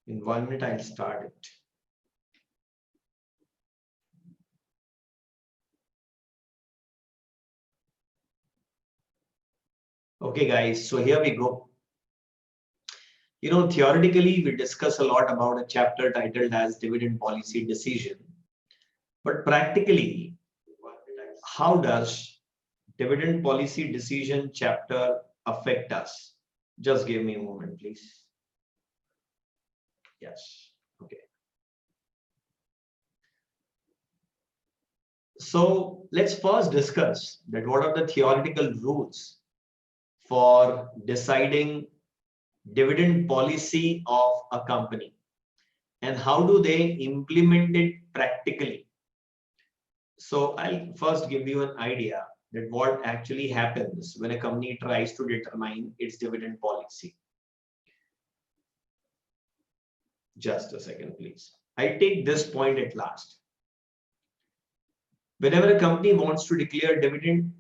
In 1 minute, I'll start it. Okay, guys, so here we go. You know, theoretically, we discuss a lot about a chapter titled as Dividend Policy Decision. But practically, how does Dividend Policy Decision chapter affect us? Just give me a moment, please. Yes, okay. So let's first discuss that what are the theoretical rules for deciding dividend policy of a company and how do they implement it practically. So I'll first give you an idea that what actually happens when a company tries to determine its dividend policy. Just a second, please. I take this point at last. Whenever a company wants to declare dividend,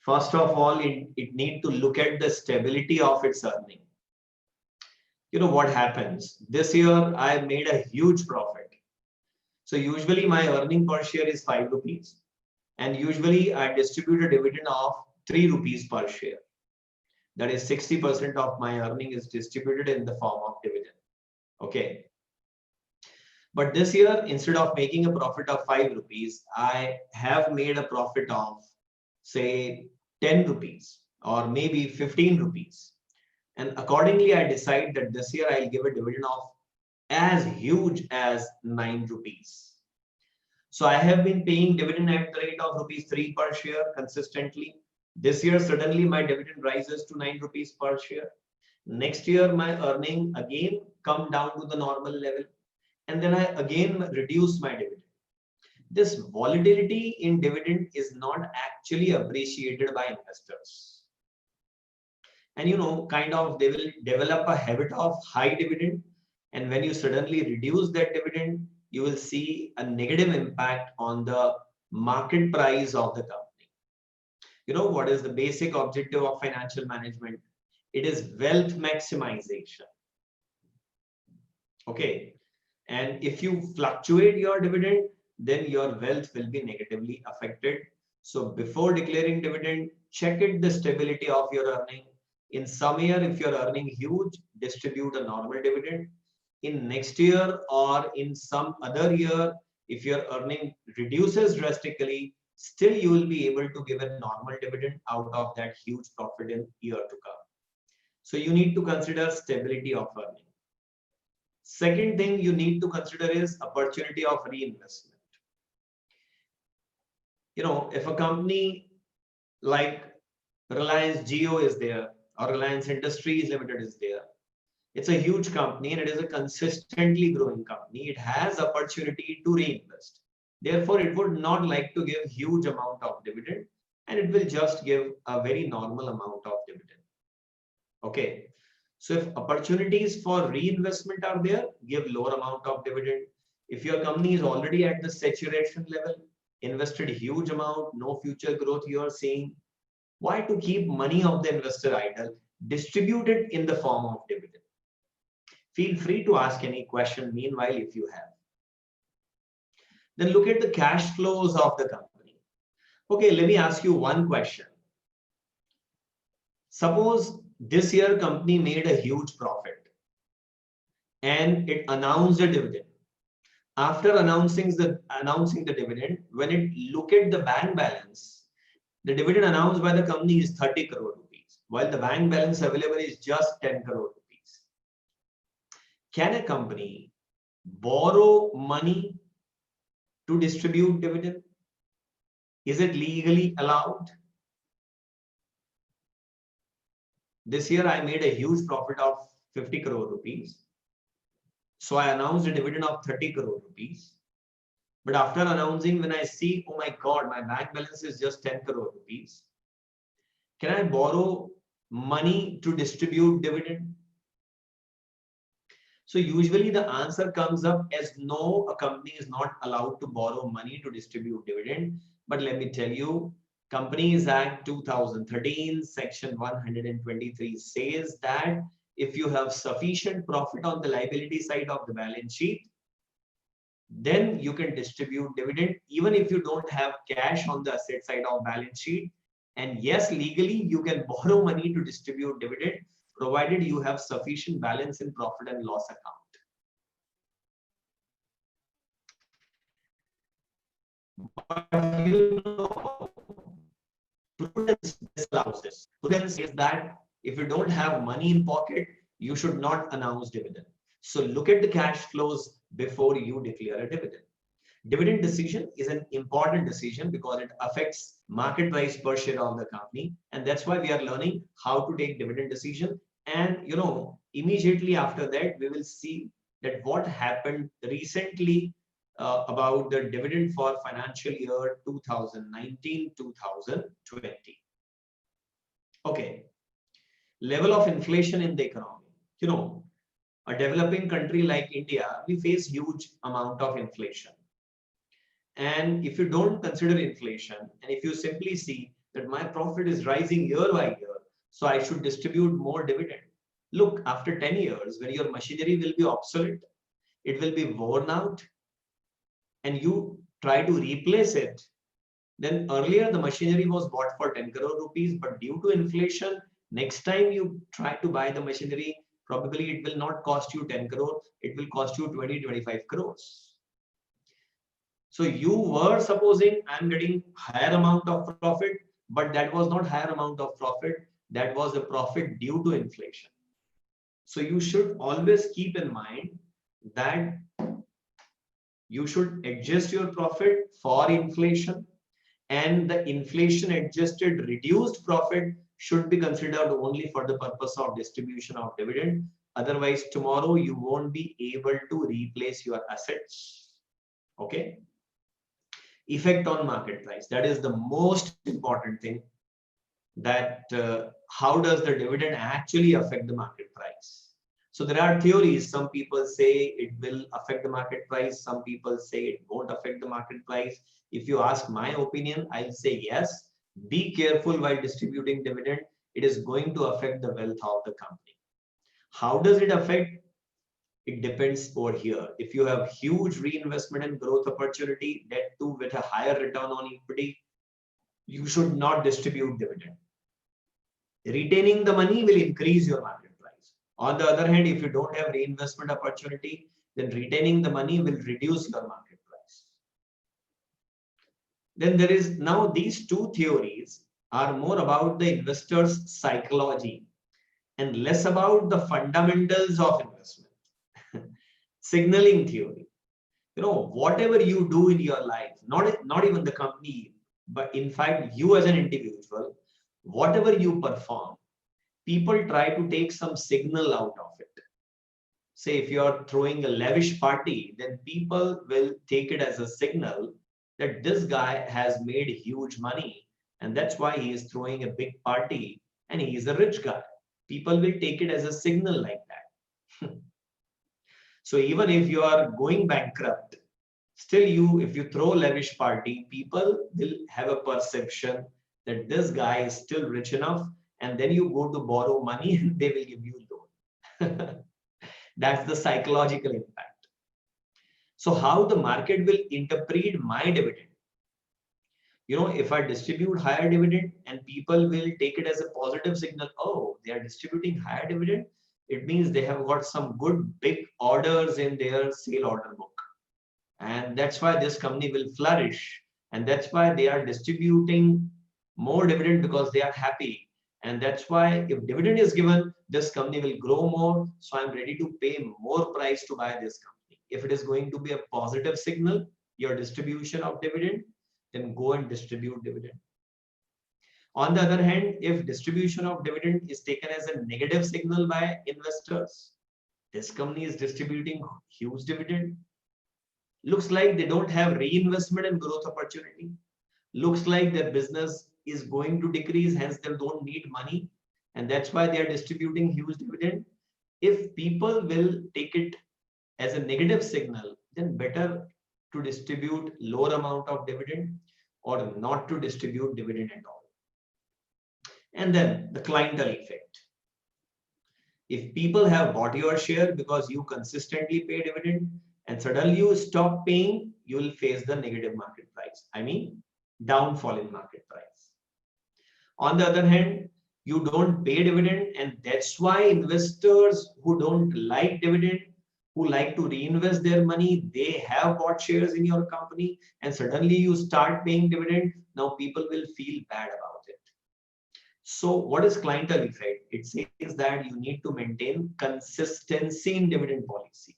first of all, it needs to look at the stability of its earning. You know what happens? This year, I made a huge profit. So usually my earning per share is 5 rupees. And usually I distribute a dividend of 3 rupees per share. That is 60% of my earning is distributed in the form of dividend. Okay. But this year, instead of making a profit of 5 rupees, I have made a profit of, say, 10 rupees or maybe 15 rupees. And accordingly, I decide that this year I'll give a dividend of as huge as 9 rupees. So I have been paying dividend at the rate of rupees 3 per share consistently. This year, suddenly my dividend rises to 9 rupees per share. Next year, my earning again come down to the normal level. And then I again reduce my dividend. This volatility in dividend is not actually appreciated by investors. And you know, kind of they will develop a habit of high dividend. And when you suddenly reduce that dividend, you will see a negative impact on the market price of the company. You know, what is the basic objective of financial management? It is wealth maximization. Okay. And if you fluctuate your dividend, then your wealth will be negatively affected. So before declaring dividend, check it the stability of your earning. In some year, if you're earning huge, distribute a normal dividend. In next year or in some other year, if your earning reduces drastically, still you will be able to give a normal dividend out of that huge profit in year to come. So you need to consider stability of earning. Second thing you need to consider is opportunity of reinvestment. You know, if a company like Reliance Jio is there or Reliance Industries Limited is there, it's a huge company and it is a consistently growing company. It has opportunity to reinvest. Therefore, it would not like to give huge amount of dividend and it will just give a very normal amount of dividend. Okay. So if opportunities for reinvestment are there, give lower amount of dividend. If your company is already at the saturation level, invested huge amount, no future growth you are seeing, why to keep money of the investor idle? Distribute it in the form of dividend. Feel free to ask any question meanwhile if you have. Then look at the cash flows of the company. Okay, let me ask you one question. Suppose this year company made a huge profit and it announced a dividend. After announcing the dividend, when it look at the bank balance, the dividend announced by the company is 30 crore rupees, while the bank balance available is just 10 crore rupees. Can a company borrow money to distribute dividend? Is it legally allowed? This year I made a huge profit of 50 crore rupees. So I announced a dividend of 30 crore rupees. But after announcing, when I see, oh my God, my bank balance is just 10 crore rupees. Can I borrow money to distribute dividend? So usually the answer comes up as no, a company is not allowed to borrow money to distribute dividend. But let me tell you, Companies Act 2013, Section 123 says that if you have sufficient profit on the liability side of the balance sheet, then you can distribute dividend even if you don't have cash on the asset side of balance sheet. And yes, legally you can borrow money to distribute dividend provided you have sufficient balance in profit and loss account. But you know, prudence disallows this. Prudence says that if you don't have money in pocket, you should not announce dividend. So look at the cash flows before you declare a dividend. Dividend decision is an important decision because it affects market price per share of the company. And that's why we are learning how to take dividend decision. And immediately after that, we will see that what happened recently about the dividend for financial year 2019-2020. Okay. Level of inflation in the economy. A developing country like India, we face huge amount of inflation. And if you don't consider inflation, and if you simply see that my profit is rising year by year, so I should distribute more dividend. Look, after 10 years, when your machinery will be obsolete, it will be worn out, and you try to replace it, then earlier the machinery was bought for 10 crore rupees, but due to inflation, next time you try to buy the machinery, probably it will not cost you 10 crore, it will cost you 20-25 crores. So you were supposing I'm getting higher amount of profit, but that was not higher amount of profit, that was a profit due to inflation. So you should always keep in mind that you should adjust your profit for inflation, and the inflation adjusted reduced profit should be considered only for the purpose of distribution of dividend. Otherwise, tomorrow you won't be able to replace your assets. Okay. Effect on market price. That is the most important thing, that how does the dividend actually affect the market price? So there are theories. Some people say it will affect the market price. Some people say it won't affect the market price. If you ask my opinion, I'll say yes. Be careful while distributing dividend. It is going to affect the wealth of the company. How does it affect? It depends over here. If you have huge reinvestment and growth opportunity, that too with a higher return on equity, you should not distribute dividend. Retaining the money will increase your market price. On the other hand, if you don't have reinvestment opportunity, then retaining the money will reduce your market price. Then there is now these two theories are more about the investor's psychology and less about the fundamentals of investment. Signaling theory. Whatever you do in your life, not even the company, but in fact you as an individual, whatever you perform, people try to take some signal out of it. Say if you are throwing a lavish party, then people will take it as a signal that this guy has made huge money, and that's why he is throwing a big party, and he is a rich guy. People will take it as a signal like that. So even if you are going bankrupt, still if you throw lavish party, people will have a perception that this guy is still rich enough, and then you go to borrow money and they will give you loan. That's the psychological impact. So how the market will interpret my dividend? If I distribute higher dividend and people will take it as a positive signal, oh, they are distributing higher dividend, it means they have got some good big orders in their sale order book. And that's why this company will flourish. And that's why they are distributing more dividend, because they are happy. And that's why if dividend is given, this company will grow more. So I'm ready to pay more price to buy this company. If it is going to be a positive signal, your distribution of dividend, then go and distribute dividend. On the other hand, if distribution of dividend is taken as a negative signal by investors, this company is distributing huge dividend. Looks like they don't have reinvestment and growth opportunity. Looks like their business is going to decrease, hence they don't need money. And that's why they are distributing huge dividend. If people will take it as a negative signal, then better to distribute lower amount of dividend or not to distribute dividend at all. And then the clientele effect. If people have bought your share because you consistently pay dividend and suddenly you stop paying, you will face the negative market price. I mean, downfall in market price. On the other hand, you don't pay dividend, and that's why investors who don't like dividend, who like to reinvest their money, they have bought shares in your company and suddenly you start paying dividend. Now people will feel bad about it. So what is clientele effect? It says that you need to maintain consistency in dividend policy.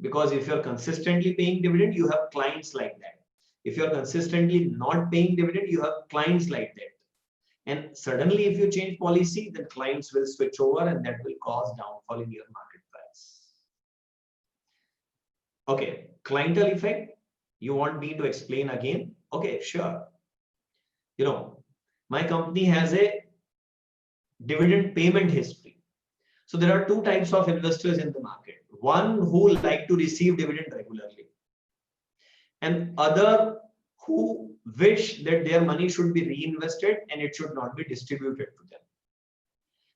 Because if you're consistently paying dividend, you have clients like that. If you're consistently not paying dividend, you have clients like that. And suddenly if you change policy, then clients will switch over and that will cause downfall in your market price. Okay, clientele effect. You want me to explain again? Okay, sure. You know, my company has a dividend payment history. So there are two types of investors in the market. One who like to receive dividend regularly, and other who wish that their money should be reinvested and it should not be distributed to them.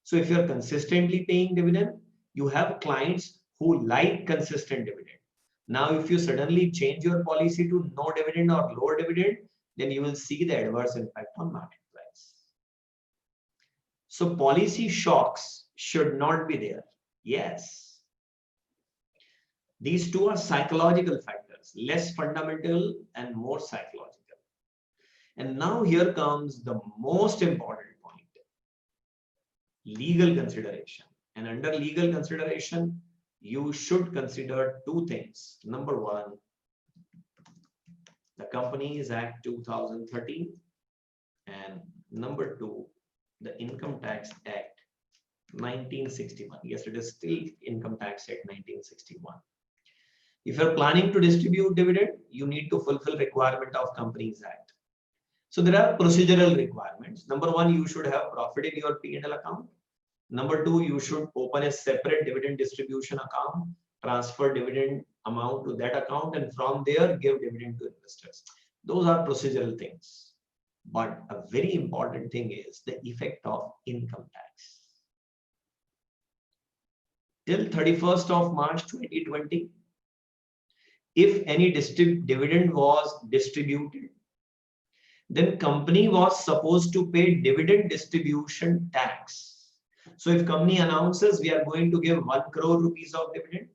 So if you're consistently paying dividend, you have clients who like consistent dividend. Now, if you suddenly change your policy to no dividend or lower dividend, then you will see the adverse impact on market price. So policy shocks should not be there. Yes. These two are psychological factors, less fundamental and more psychological. And now here comes the most important point, legal consideration. And under legal consideration, you should consider two things. Number one, the Companies Act 2013, and number two, the Income Tax Act 1961. Yes, it is still Income Tax Act 1961. If you're planning to distribute dividend, you need to fulfill requirement of Companies Act. So there are procedural requirements. Number one, you should have profit in your P&L account. Number two, you should open a separate dividend distribution account, transfer dividend amount to that account, and from there give dividend to investors. Those are procedural things. But a very important thing is the effect of income tax. Till 31st of March 2020, if any dividend was distributed, then company was supposed to pay dividend distribution tax. So if company announces we are going to give 1 crore rupees of dividend,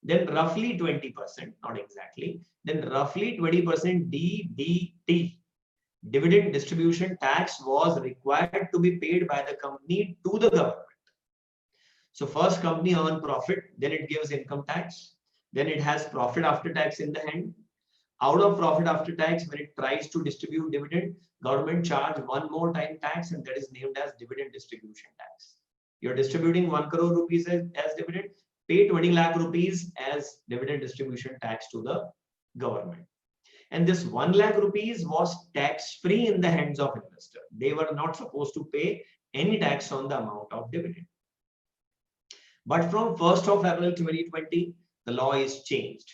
then roughly 20%, not exactly, then roughly 20% DDT, dividend distribution tax, was required to be paid by the company to the government. So first company earn profit, then it gives income tax, then it has profit after tax in the hand. Out of profit after tax, when it tries to distribute dividend, government charge one more time tax, and that is named as dividend distribution tax. You're distributing 1 crore rupees as dividend, pay 20 lakh rupees as dividend distribution tax to the government. And this 1 lakh rupees was tax-free in the hands of investor. They were not supposed to pay any tax on the amount of dividend. But from 1st of April 2020, the law is changed.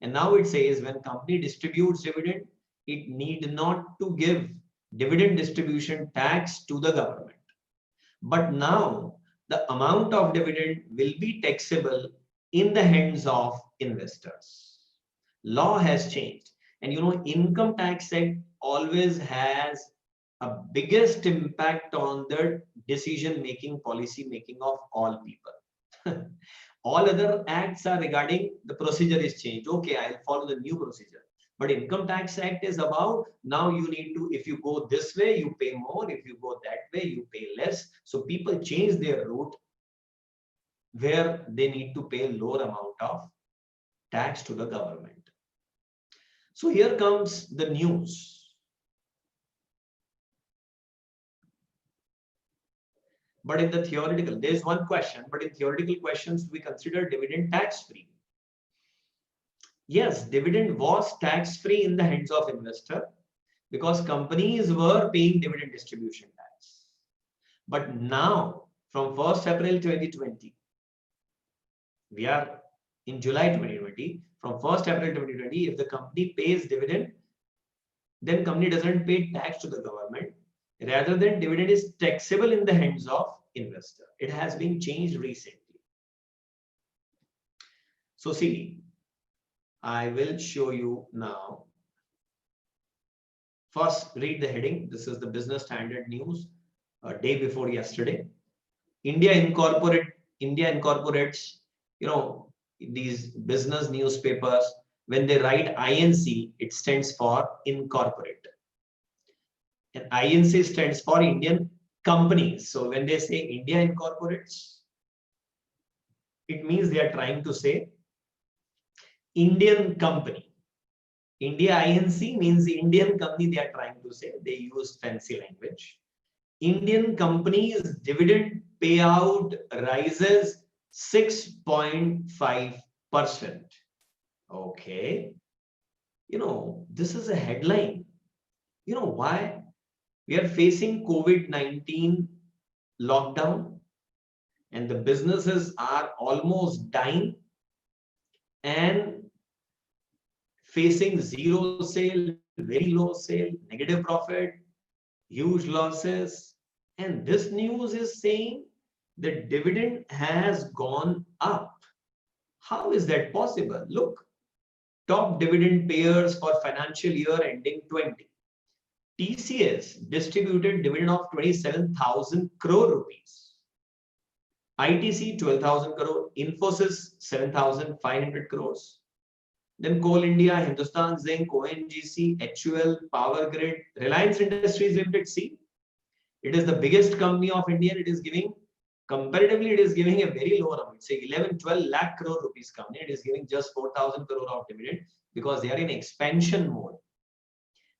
And now it says when company distributes dividend, it need not to give dividend distribution tax to the government. But now the amount of dividend will be taxable in the hands of investors. Law has changed. And you know, Income Tax Act always has a biggest impact on the decision making, policy making of all people. All other acts are regarding the procedure is changed. Okay, I'll follow the new procedure. But Income Tax Act is about now you need to, if you go this way, you pay more. If you go that way, you pay less. So people change their route where they need to pay lower amount of tax to the government. So here comes the news. But in the theoretical, there is one question, but in theoretical questions, we consider dividend tax-free. Yes, dividend was tax-free in the hands of investor because companies were paying dividend distribution tax. But now, from 1st April 2020, we are in July 2020, from 1st April 2020, if the company pays dividend, then company doesn't pay tax to the government. Rather than dividend is taxable in the hands of investor. It has been changed recently. So see, I will show you now. First, read the heading. This is the Business Standard News, day before yesterday. India incorporates, these business newspapers. When they write INC, it stands for incorporate. And INC stands for Indian companies. So when they say India incorporates, it means they are trying to say Indian company. India INC means the Indian company they are trying to say. They use fancy language. Indian company's dividend payout rises 6.5%. Okay. This is a headline. You know why? We are facing COVID-19 lockdown and the businesses are almost dying and facing zero sale, very low sale, negative profit, huge losses. And this news is saying the dividend has gone up. How is that possible? Look, top dividend payers for financial year ending 20. TCS distributed dividend of 27,000 crore rupees. ITC 12,000 crore, Infosys 7,500 crores. Then Coal India, Hindustan Zinc, ONGC, HUL, Power Grid, Reliance Industries Limited. See, it is the biggest company of India. It is giving, comparatively, it is giving a very low amount. Say 11-12 lakh crore rupees company. It is giving just 4,000 crore of dividend because they are in expansion mode.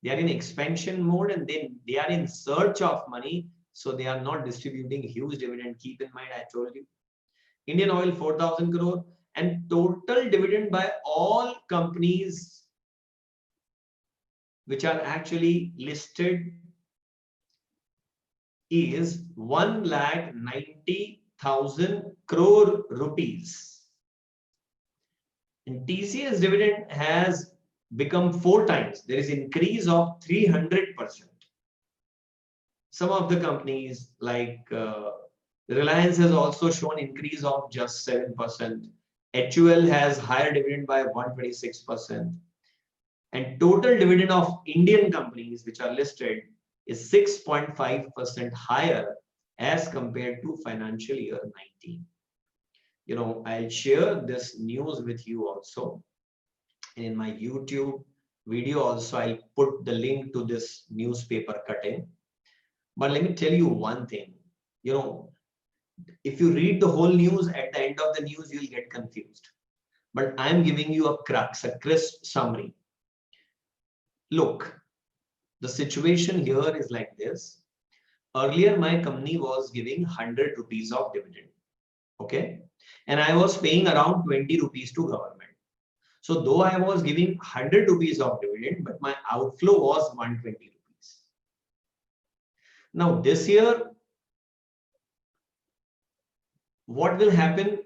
They are in expansion mode and they are in search of money. So they are not distributing huge dividend. Keep in mind, I told you. Indian Oil 4,000 crore and total dividend by all companies which are actually listed is 1,90,000 crore rupees. And TCS dividend has become 4 times. There is increase of 300%. Some of the companies like Reliance has also shown increase of just 7%. HUL has higher dividend by 126%. And total dividend of Indian companies which are listed is 6.5% higher as compared to financial year 19. I'll share this news with you also. And in my YouTube video also, I'll put the link to this newspaper cutting. But let me tell you one thing, if you read the whole news, at the end of the news, you'll get confused. But I'm giving you a crux, a crisp summary. Look, the situation here is like this. Earlier, my company was giving 100 rupees of dividend. Okay. And I was paying around 20 rupees to government. So though I was giving 100 rupees of dividend, but my outflow was 120 rupees. Now this year, what will happen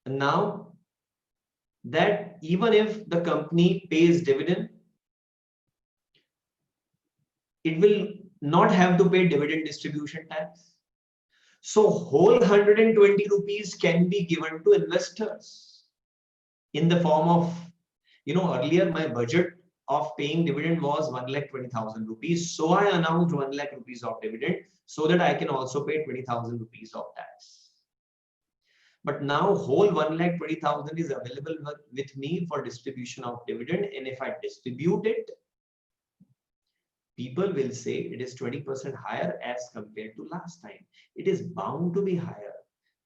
now that even if the company pays dividend, it will not have to pay dividend distribution tax. So whole 120 rupees can be given to investors in the form of, earlier my budget of paying dividend was 1,20,000 rupees. So I announced 1 lakh rupees of dividend so that I can also pay 20,000 rupees of tax. But now whole 1,20,000 is available with me for distribution of dividend. And if I distribute it, people will say it is 20% higher as compared to last time. It is bound to be higher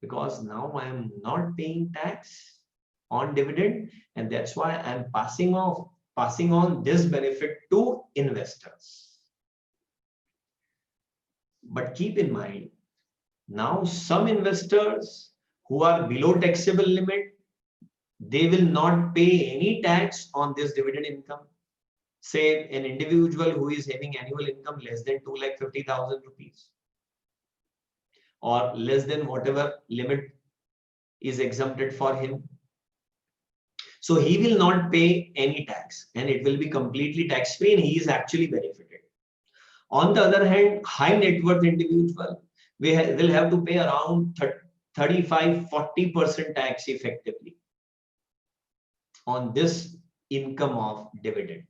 because now I am not paying tax on dividend. And that's why I'm passing on this benefit to investors. But keep in mind, now some investors who are below taxable limit, they will not pay any tax on this dividend income. Say an individual who is having annual income less than 2,50,000 rupees or less than whatever limit is exempted for him. So he will not pay any tax and it will be completely tax free and he is actually benefited. On the other hand, high net worth individual, will have to pay around 35-40% tax effectively on this income of dividend.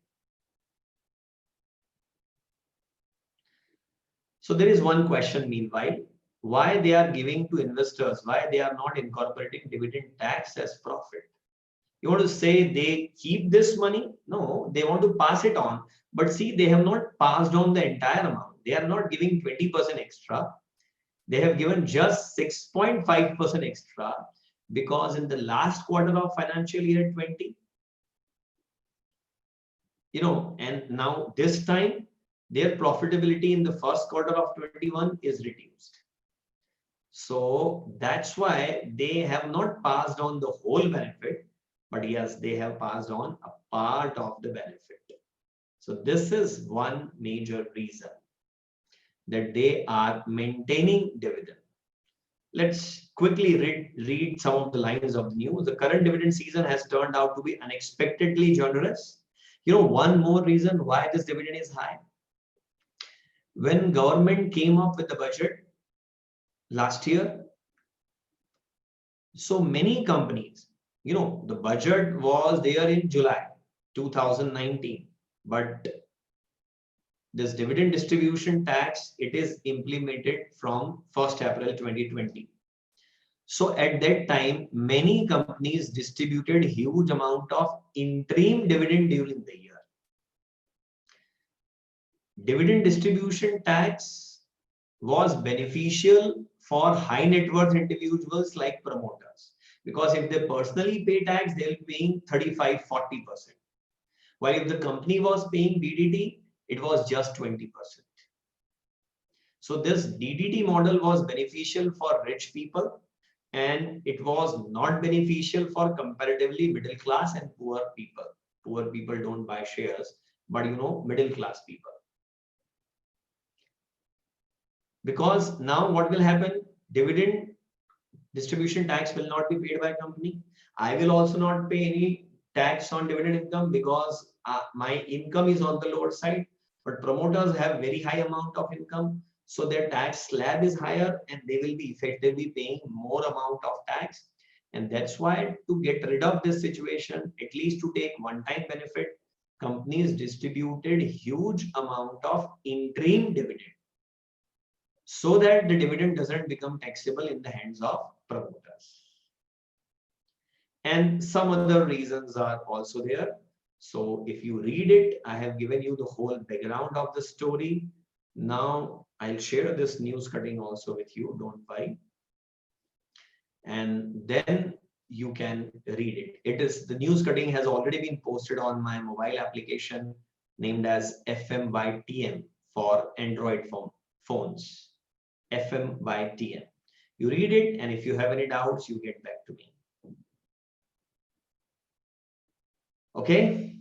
So there is one question meanwhile, why they are giving to investors, why they are not incorporating dividend tax as profit. You want to say they keep this money? No, they want to pass it on. But see, they have not passed on the entire amount. They are not giving 20% extra. They have given just 6.5% extra because in the last quarter of financial year 20, and now this time their profitability in the first quarter of 21 is reduced. So that's why they have not passed on the whole benefit, but yes, they have passed on a part of the benefit. So this is one major reason that they are maintaining dividend. Let's quickly read some of the lines of the news. The current dividend season has turned out to be unexpectedly generous. One more reason why this dividend is high. When government came up with the budget last year, so many companies, the budget was there in July 2019, but this dividend distribution tax, it is implemented from 1st April 2020. So at that time, many companies distributed huge amount of interim dividend during the year. Dividend distribution tax was beneficial for high net worth individuals like promoters, because if they personally pay tax, they'll be paying 35-40%. While if the company was paying DDT, it was just 20%. So this DDT model was beneficial for rich people, and it was not beneficial for comparatively middle class and poor people. Poor people don't buy shares, but middle class people. Because now what will happen? Dividend distribution tax will not be paid by company. I will also not pay any tax on dividend income because my income is on the lower side, but promoters have very high amount of income. So their tax slab is higher and they will be effectively paying more amount of tax. And that's why to get rid of this situation, at least to take one-time benefit, companies distributed huge amount of interim dividend so that the dividend doesn't become taxable in the hands of promoters. And some other reasons are also there. So if you read it, I have given you the whole background of the story. Now I'll share this news cutting also with you, don't worry. And then you can read it. The news cutting has already been posted on my mobile application named as FMYTM for Android phones. FMYTM. You read it, and if you have any doubts, you get back to me. Okay.